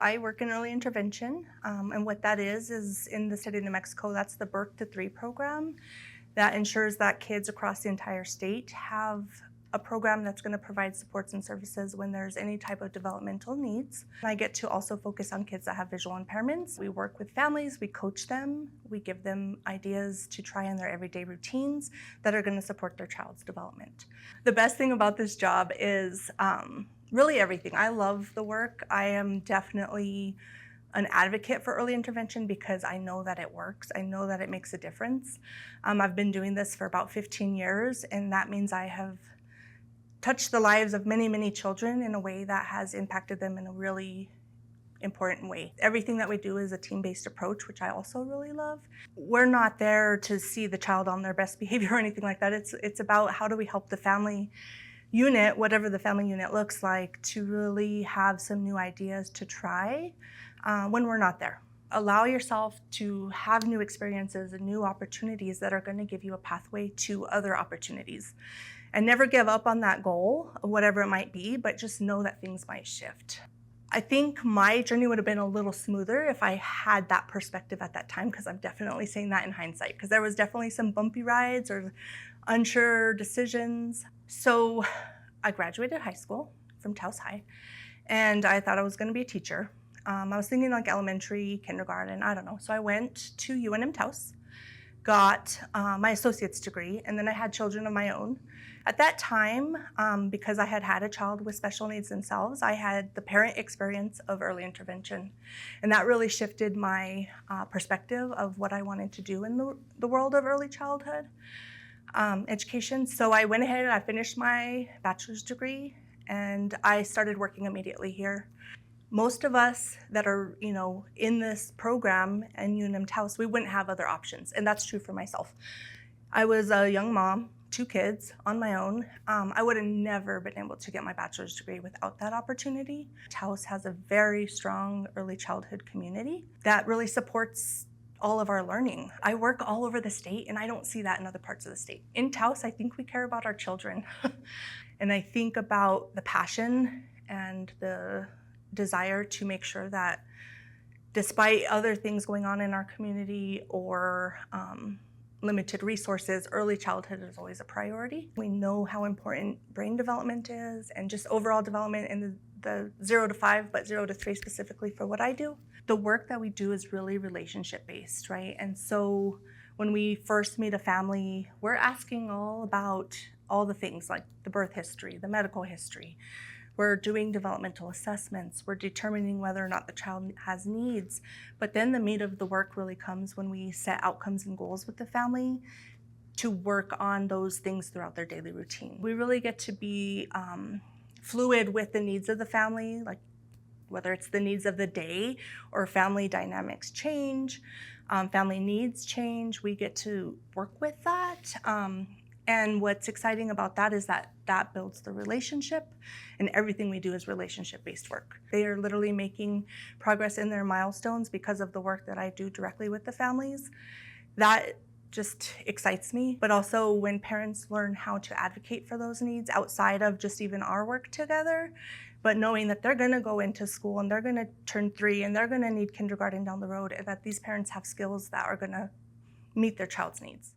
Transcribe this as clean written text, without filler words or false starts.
I work in early intervention, and what that is in the state of New Mexico, that's the Birth to 3 program that ensures that kids across the entire state have a program that's going to provide supports and services when there's any type of developmental needs. I get to also focus on kids that have visual impairments. We work with families, we coach them, we give them ideas to try in their everyday routines that are going to support their child's development. The best thing about this job is really everything. I love the work. I am definitely an advocate for early intervention because I know that it works. I know that it makes a difference. I've been doing this for about 15 years, and that means I have touched the lives of many, many children in a way that has impacted them in a really important way. Everything that we do is a team-based approach, which I also really love. We're not there to see the child on their best behavior or anything like that. It's about how do we help the family unit, whatever the family unit looks like, to really have some new ideas to try when we're not there. Allow yourself to have new experiences and new opportunities that are going to give you a pathway to other opportunities. And never give up on that goal, whatever it might be, but just know that things might shift. I think my journey would have been a little smoother if I had that perspective at that time, because I'm definitely saying that in hindsight, because there was definitely some bumpy rides or unsure decisions. So I graduated high school from Taos High, and I thought I was going to be a teacher. I was thinking like elementary, kindergarten, I don't know. So I went to UNM-Taos, got my associate's degree, and then I had children of my own. At that time, because I had a child with special needs themselves, I had the parent experience of early intervention. And that really shifted my perspective of what I wanted to do in the world of early childhood education. So I went ahead and I finished my bachelor's degree, and I started working immediately here. Most of us that are, in this program and UNM-Taos, we wouldn't have other options, and that's true for myself. I was a young mom, 2 kids on my own. I would have never been able to get my bachelor's degree without that opportunity. Taos has a very strong early childhood community that really supports all of our learning. I work all over the state, and I don't see that in other parts of the state. In Taos, I think we care about our children. And I think about the passion and the desire to make sure that despite other things going on in our community or limited resources, early childhood is always a priority. We know how important brain development is and just overall development in the 0 to 5, but 0 to 3 specifically for what I do. The work that we do is really relationship-based, right? And so when we first meet a family, we're asking all about all the things like the birth history, the medical history. We're doing developmental assessments. We're determining whether or not the child has needs. But then the meat of the work really comes when we set outcomes and goals with the family to work on those things throughout their daily routine. We really get to be fluid with the needs of the family, like whether it's the needs of the day or family dynamics change, family needs change. We get to work with that. And what's exciting about that is that that builds the relationship, and everything we do is relationship-based work. They are literally making progress in their milestones because of the work that I do directly with the families. That just excites me, but also when parents learn how to advocate for those needs outside of just even our work together, but knowing that they're gonna go into school and they're gonna turn 3 and they're gonna need kindergarten down the road, and that these parents have skills that are gonna meet their child's needs.